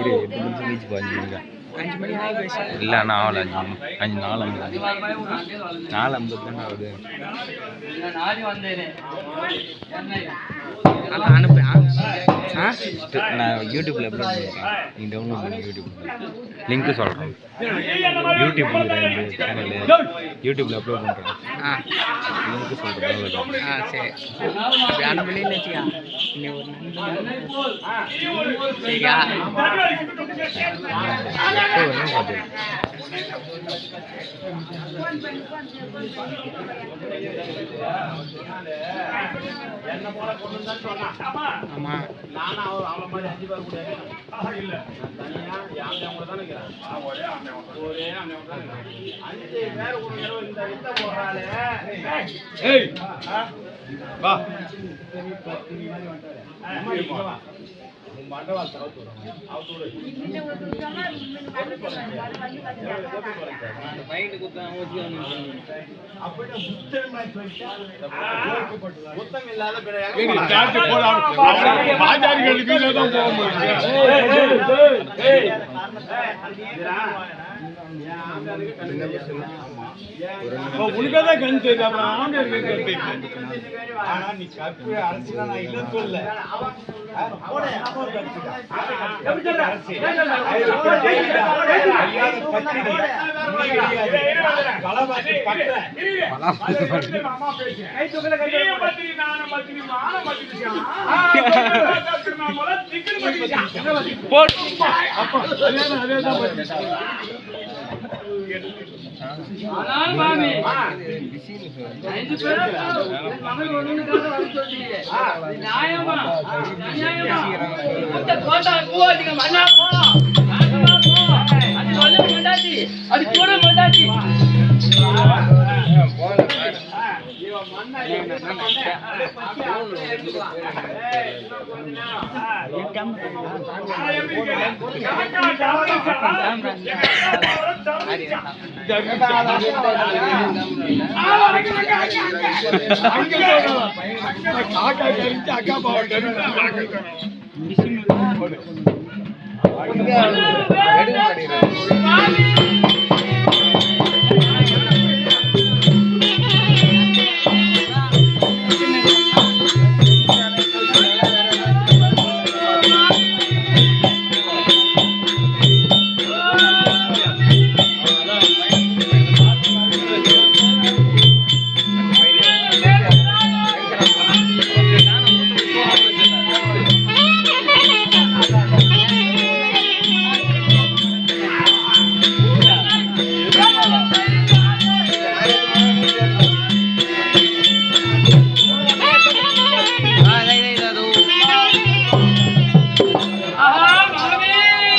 இரு 8 நிமிஷம் கழிச்சு 5 மணிக்கா 5 மணி ஆகி இல்லை நான் ஆகல 5 4:50 தானே ஆகுது. அனுப்பு நான் யூடியூப்ல அப்லோட் பண்ணிருக்கேன், நீ டவுன்லோட் பண்ணி யூடியூப்ல லிங்க் சொல்கிறேன். யூடியூப்ல சேனல் யூடியூப்ல அப்லோட் பண்ணுறேன், லிங்க் சொல்கிறேன். சரி அனுப்பலின்னு வச்சுக்கா இன்னும் ஒரு சரியா ஆமா உனக்கதான் கண் தெரியும். ஆனா நீ கற்பு அரசியல நான் இல்லைன்னு சொல்ல. அக்கா பாவம்